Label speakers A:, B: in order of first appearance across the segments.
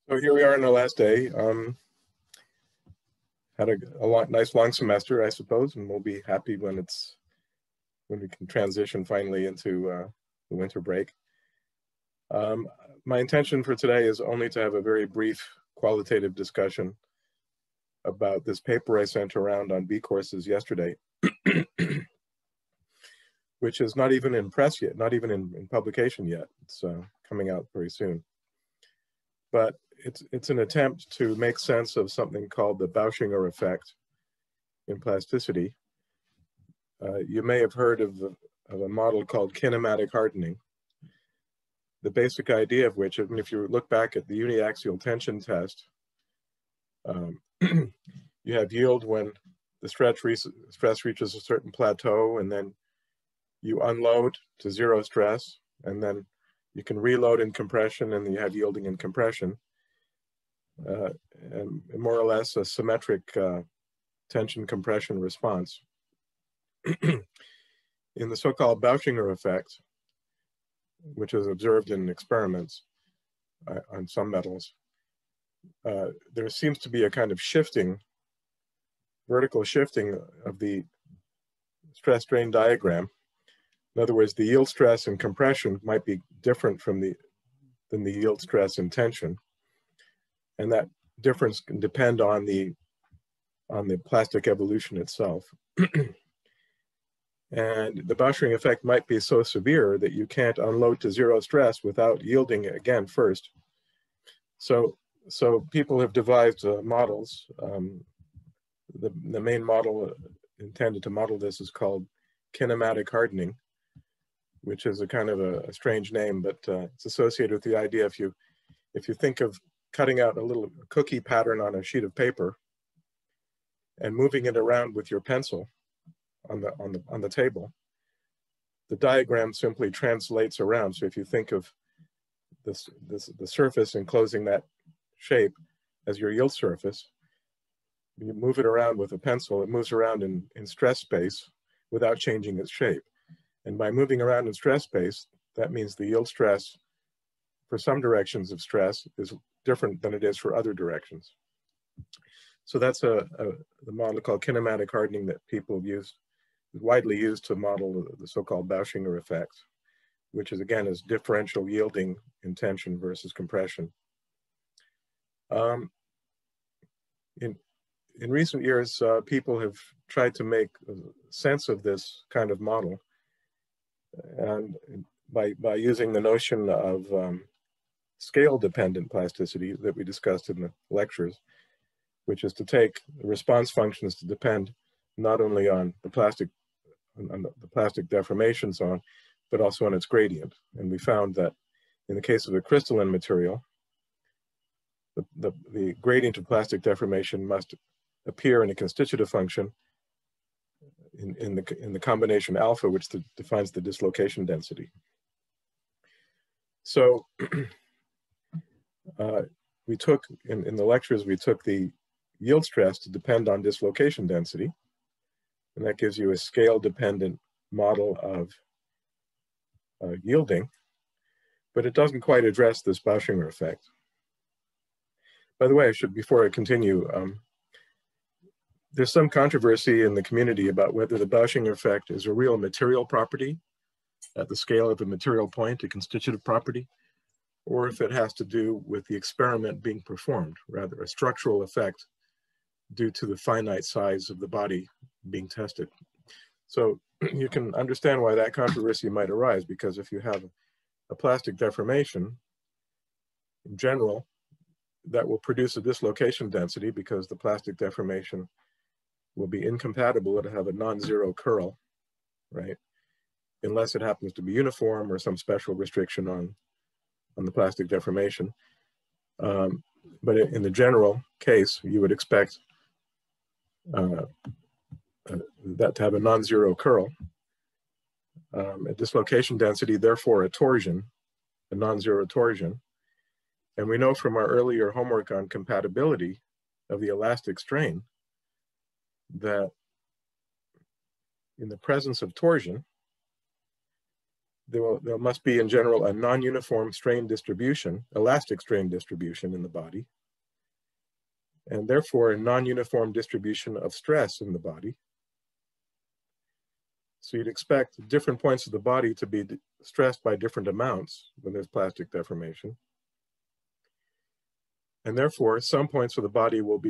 A: So here we are on our last day. Had a nice long semester, I suppose, and we'll be happy when we can transition finally into the winter break. My intention for today is only to have a very brief qualitative discussion about this paper I sent around on B courses yesterday, which is not even in press yet, not even in publication yet. It's coming out very soon. But it's an attempt to make sense of something called the Bauschinger effect in plasticity. You may have heard of a model called kinematic hardening. The basic idea of which, if you look back at the uniaxial tension test, you have yield when the stress reaches a certain plateau, and then you unload to zero stress, and then you can reload in compression, and you have yielding in compression. And more or less a symmetric tension compression response. In the so-called Bauschinger effect, which is observed in experiments on some metals, there seems to be a kind of shifting, vertical shifting of the stress strain diagram. In other words, the yield stress and compression might be different than the yield stress and tension. And that difference can depend on the plastic evolution itself. And the Bauschinger effect might be so severe that you can't unload to zero stress without yielding again first. So people have devised models. The main model intended to model this is called kinematic hardening, which is a kind of a strange name, but it's associated with the idea if you think of cutting out a little cookie pattern on a sheet of paper and moving it around with your pencil on the table, the diagram simply translates around. So if you think of the surface enclosing that shape as your yield surface, you move it around with a pencil, it moves around in stress space without changing its shape. And by moving around in stress space, that means the yield stress for some directions of stress is different than it is for other directions. So that's the model called kinematic hardening that people use, widely used to model the so-called Bauschinger effect, which is again differential yielding in tension versus compression. In recent years, people have tried to make sense of this kind of model, and by using the notion of scale-dependent plasticity that we discussed in the lectures, which is to take the response functions to depend not only on the plastic deformation zone, but also on its gradient. And we found that in the case of a crystalline material, the gradient of plastic deformation must appear in a constitutive function in the combination alpha, which defines the dislocation density. So we took, in the lectures, we took the yield stress to depend on dislocation density, and that gives you a scale-dependent model of yielding, but it doesn't quite address this Bauschinger effect. By the way, before I continue, there's some controversy in the community about whether the Bauschinger effect is a real material property at the scale of a material point, a constitutive property, or if it has to do with the experiment being performed, rather a structural effect due to the finite size of the body being tested. So you can understand why that controversy might arise, because if you have a plastic deformation, in general, that will produce a dislocation density because the plastic deformation will be incompatible to have a non-zero curl, right? Unless it happens to be uniform or some special restriction on the plastic deformation. But in the general case, you would expect that to have a non-zero curl. A dislocation density, therefore a torsion, a non-zero torsion. And we know from our earlier homework on compatibility of the elastic strain that in the presence of torsion, there must be in general a non-uniform strain distribution, elastic strain distribution in the body, and therefore a non-uniform distribution of stress in the body. So you'd expect different points of the body to be stressed by different amounts when there's plastic deformation. And therefore, some points of the body will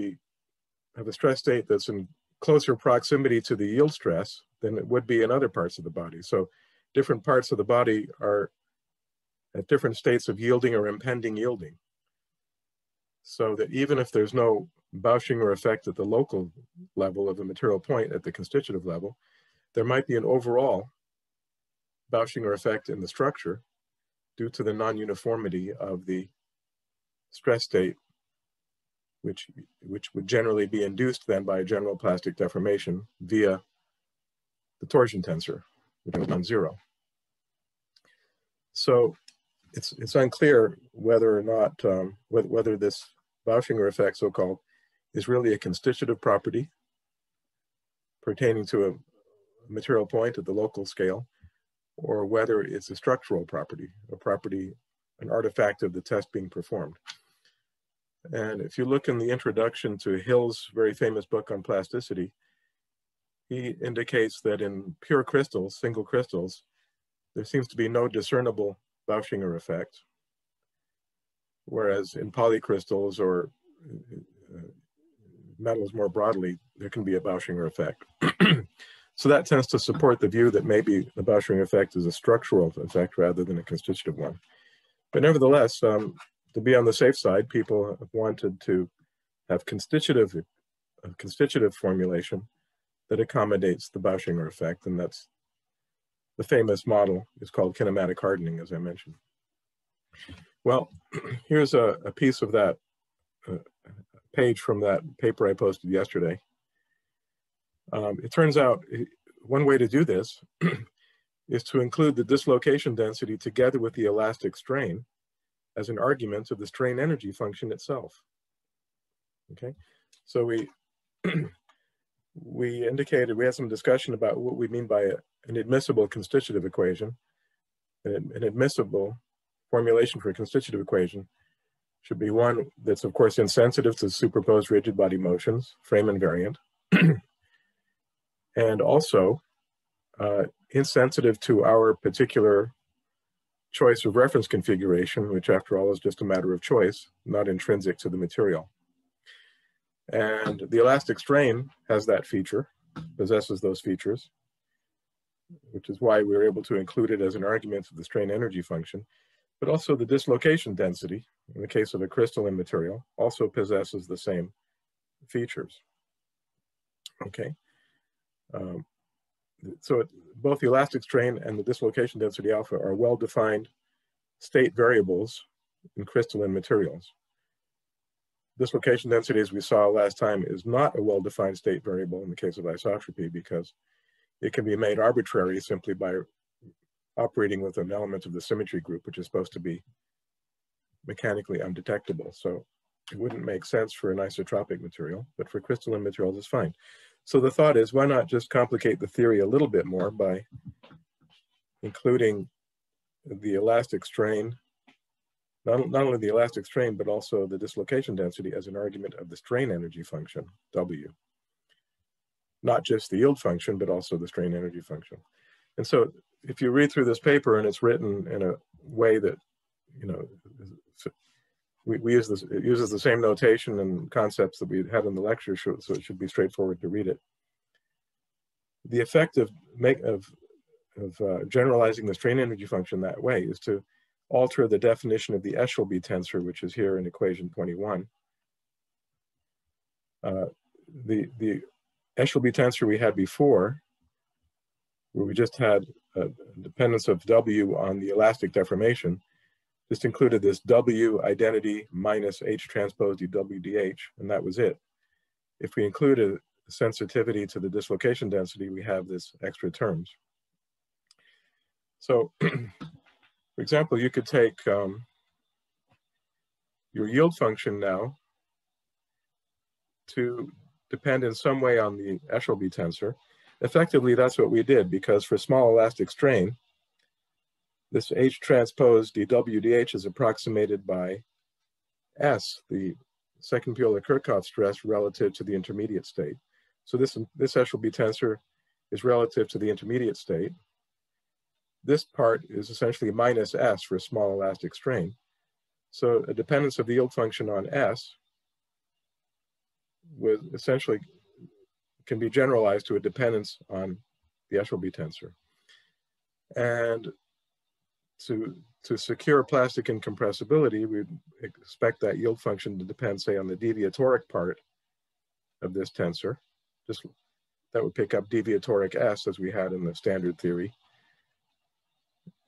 A: have a stress state that's in closer proximity to the yield stress than it would be in other parts of the body. So different parts of the body are at different states of yielding or impending yielding. So that even if there's no Bauschinger effect at the local level of the material point at the constitutive level, there might be an overall Bauschinger effect in the structure due to the non-uniformity of the stress state, which would generally be induced then by a general plastic deformation via the torsion tensor, which is non-zero. So it's unclear whether or not, whether this Bauschinger effect, so-called, is really a constitutive property pertaining to a material point at the local scale, or whether it's a structural property, an artifact of the test being performed. And if you look in the introduction to Hill's very famous book on plasticity, he indicates that in pure crystals, single crystals, there seems to be no discernible Bauschinger effect, whereas in polycrystals or metals more broadly, there can be a Bauschinger effect. So that tends to support the view that maybe the Bauschinger effect is a structural effect rather than a constitutive one. But nevertheless, to be on the safe side, people have wanted to have a constitutive formulation that accommodates the Bauschinger effect, and that's the famous model is called kinematic hardening, as I mentioned. Well, here's a piece of that page from that paper I posted yesterday. It turns out one way to do this is to include the dislocation density together with the elastic strain as an argument of the strain energy function itself. Okay, so we indicated, we had some discussion about what we mean by an admissible constitutive equation. An admissible formulation for a constitutive equation should be one that's, of course, insensitive to superposed rigid body motions, frame invariant, and also insensitive to our particular choice of reference configuration, which after all is just a matter of choice, not intrinsic to the material. And the elastic strain has that feature, possesses those features, which is why we were able to include it as an argument of the strain energy function. But also the dislocation density, in the case of a crystalline material, also possesses the same features. Okay. So both the elastic strain and the dislocation density alpha are well-defined state variables in crystalline materials. Dislocation density, as we saw last time, is not a well-defined state variable in the case of isotropy because it can be made arbitrary simply by operating with an element of the symmetry group, which is supposed to be mechanically undetectable. So it wouldn't make sense for an isotropic material, but for crystalline materials, it's fine. So the thought is, why not just complicate the theory a little bit more by including the elastic strain, not only the elastic strain, but also the dislocation density as an argument of the strain energy function, W. Not just the yield function, but also the strain energy function. And so if you read through this paper and it's written in a way that, you know, we use this, it uses the same notation and concepts that we had in the lecture, so it should be straightforward to read it. The effect of generalizing the strain energy function that way is to alter the definition of the Eshelby tensor, which is here in equation 21. The Eshelby tensor we had before, where we just had a dependence of W on the elastic deformation, just included this W identity minus H transpose dW dH, and that was it. If we include a sensitivity to the dislocation density, we have this extra terms. So, for example, you could take your yield function now to depend in some way on the Eshelby tensor. Effectively, that's what we did, because for small elastic strain, This H transpose dWdH is approximated by S, the second Piola-Kirchhoff stress relative to the intermediate state. So this Eshelby tensor is relative to the intermediate state. This part is essentially minus S for a small elastic strain. So a dependence of the yield function on S with essentially can be generalized to a dependence on the Eshelby tensor. And to secure plastic incompressibility, we'd expect that yield function to depend, say, on the deviatoric part of this tensor. Just that would pick up deviatoric S as we had in the standard theory.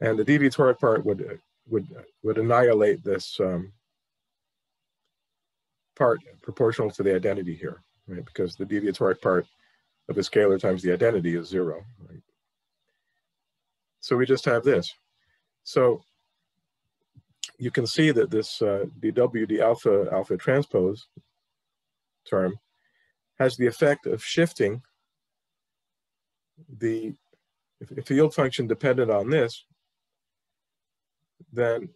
A: And the deviatoric part would annihilate this part proportional to the identity here, right? Because the deviatoric part of the scalar times the identity is 0, right? So we just have this. So you can see that this dW d alpha transpose term has the effect of shifting the, if the yield function depended on this, then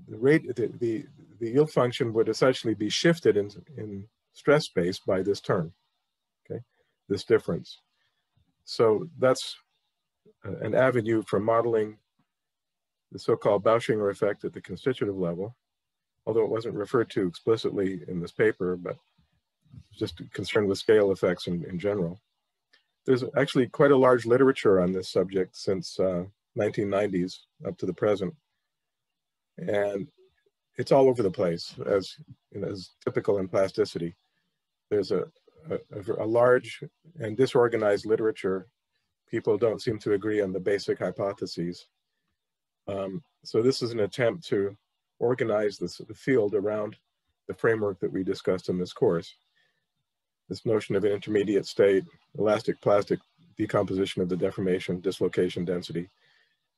A: the yield function would essentially be shifted in stress space by this term, okay, this difference. So that's an avenue for modeling the so-called Bauschinger effect at the constitutive level, although it wasn't referred to explicitly in this paper, but just concerned with scale effects in general. There's actually quite a large literature on this subject since 1990s up to the present. And it's all over the place, as typical in plasticity. There's a large and disorganized literature. People don't seem to agree on the basic hypotheses. So this is an attempt to organize the field around the framework that we discussed in this course. This notion of an intermediate state, elastic plastic decomposition of the deformation, dislocation density,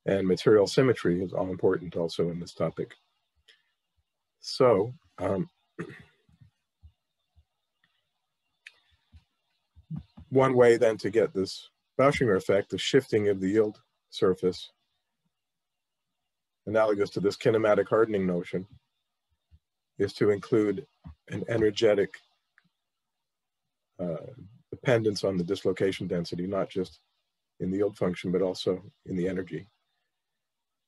A: and material symmetry is all important also in this topic. So, one way then to get this Bauschinger effect, the shifting of the yield surface, analogous to this kinematic hardening notion, is to include an energetic dependence on the dislocation density, not just in the yield function, but also in the energy.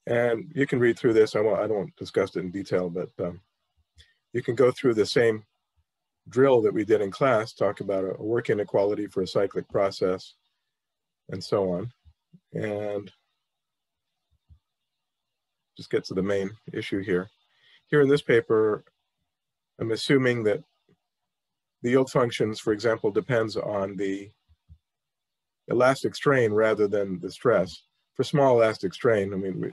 A: And you can read through this. I won't discuss it in detail, but you can go through the same drill that we did in class, talk about a work inequality for a cyclic process, and so on. And just get to the main issue here. Here in this paper, I'm assuming that the yield functions, for example, depends on the elastic strain rather than the stress. For small elastic strain, I mean,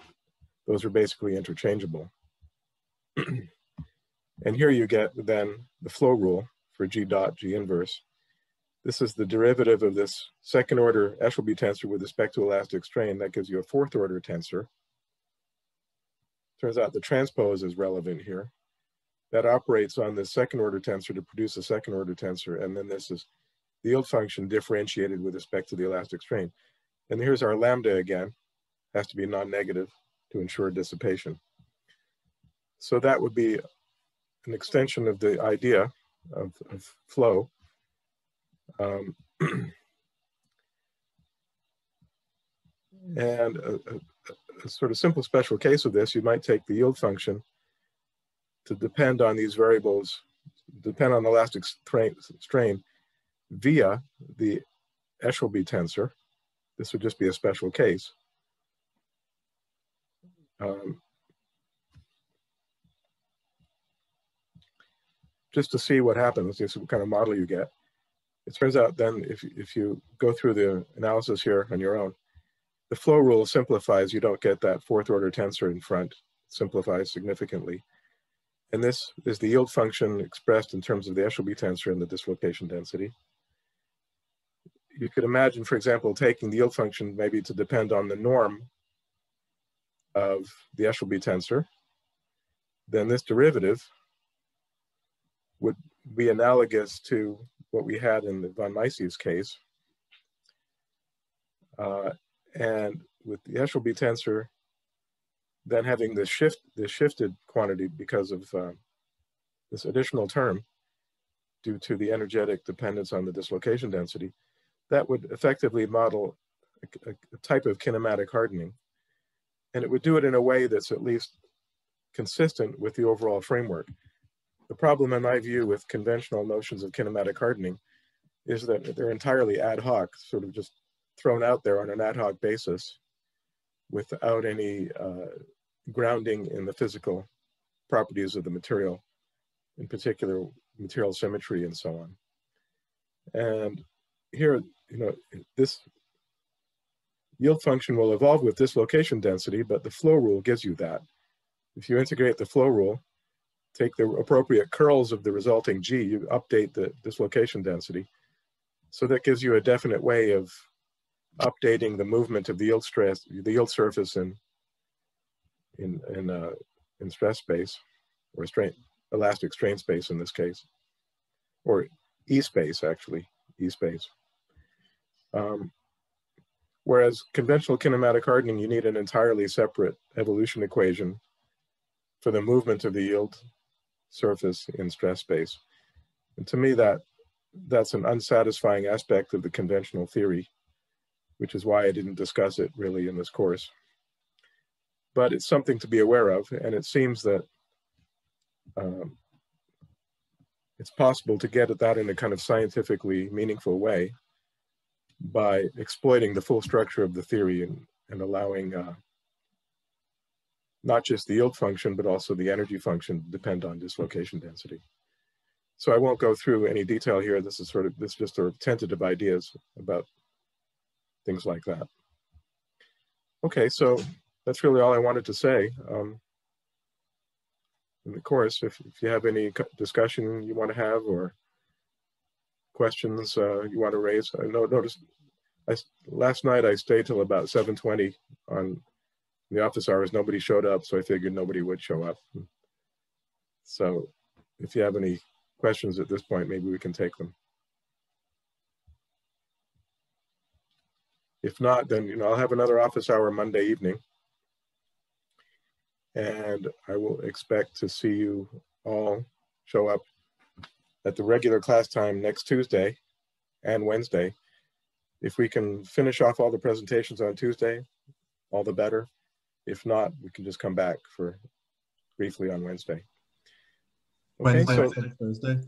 A: those are basically interchangeable. And here you get then the flow rule for G dot G inverse. This is the derivative of this second order Eshelby tensor with respect to elastic strain. That gives you a fourth order tensor. Turns out the transpose is relevant here. That operates on the second order tensor to produce a second order tensor. And then this is the yield function differentiated with respect to the elastic strain. And here's our lambda again, has to be non-negative to ensure dissipation. So that would be an extension of the idea of flow. And a sort of simple special case of this, you might take the yield function to depend on these variables, depend on elastic strain via the Eshelby tensor. This would just be a special case. Just to see what happens, this is what kind of model you get. It turns out then if you go through the analysis here on your own, the flow rule simplifies. You don't get that fourth order tensor in front. It simplifies significantly. And this is the yield function expressed in terms of the Eshelby tensor and the dislocation density. You could imagine, for example, taking the yield function maybe to depend on the norm of the Eshelby tensor. Then this derivative would be analogous to what we had in the von Mises case. And with the Eshelby tensor, then having this shifted quantity because of this additional term due to the energetic dependence on the dislocation density, that would effectively model a type of kinematic hardening. And it would do it in a way that's at least consistent with the overall framework. The problem, in my view, with conventional notions of kinematic hardening is that they're entirely ad hoc, sort of just thrown out there on an ad hoc basis without any grounding in the physical properties of the material, in particular material symmetry and so on. And here, you know, this yield function will evolve with dislocation density, but the flow rule gives you that. If you integrate the flow rule, take the appropriate curls of the resulting G, you update the dislocation density. So that gives you a definite way of updating the movement of the yield stress, the yield surface in stress space, or elastic strain space in this case, or E space actually, E space. Whereas conventional kinematic hardening, you need an entirely separate evolution equation for the movement of the yield surface in stress space. And to me, that's an unsatisfying aspect of the conventional theory, which is why I didn't discuss it really in this course. But it's something to be aware of, and it seems that it's possible to get at that in a kind of scientifically meaningful way by exploiting the full structure of the theory and allowing not just the yield function, but also the energy function to depend on dislocation density. So I won't go through any detail here. This is just sort of tentative ideas about things like that. Okay, so that's really all I wanted to say. In the course, if you have any discussion you want to have or questions you want to raise, I noticed last night I stayed till about 7:20 on the office hours. Nobody showed up, so I figured nobody would show up. So if you have any questions at this point, maybe we can take them. If not, then I'll have another office hour Monday evening. And I will expect to see you all show up at the regular class time next Tuesday and Wednesday. If we can finish off all the presentations on Tuesday, all the better. If not, we can just come back for briefly on Wednesday. Okay,
B: Wednesday instead of Thursday?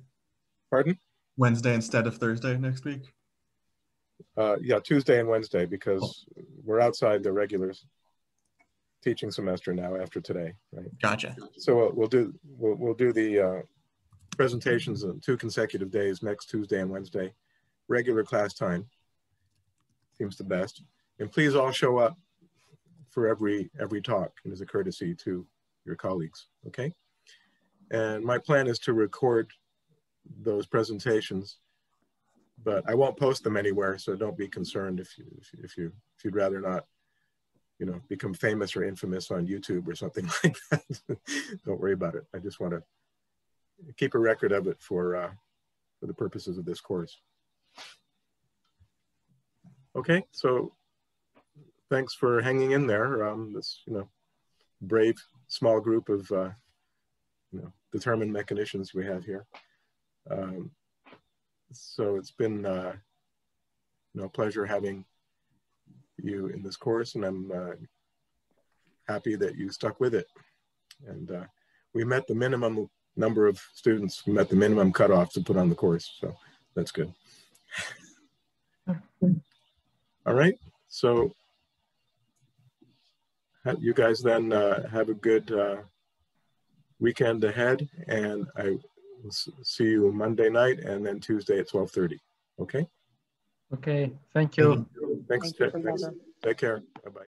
A: Pardon?
B: Wednesday instead of Thursday next week?
A: Yeah, Tuesday and Wednesday, because we're outside the regular teaching semester now after today, right?
B: Gotcha.
A: So we'll do the presentations on 2 consecutive days, next Tuesday and Wednesday, regular class time. Seems the best. And please all show up for every talk, and as a courtesy to your colleagues, okay? And my plan is to record those presentations, but I won't post them anywhere, so don't be concerned if you'd rather not, become famous or infamous on YouTube or something like that. Don't worry about it. I just want to keep a record of it for the purposes of this course. Okay, so thanks for hanging in there. This brave small group of determined mechanicians we have here. So it's been a pleasure having you in this course, and I'm happy that you stuck with it. And we met the minimum number of students, we met the minimum cutoff to put on the course, so that's good. All right, so you guys then have a good weekend ahead, and I will see you Monday night and then Tuesday at 12:30. Okay?
C: Okay, thank you.
A: Thanks. Take care. Bye-bye.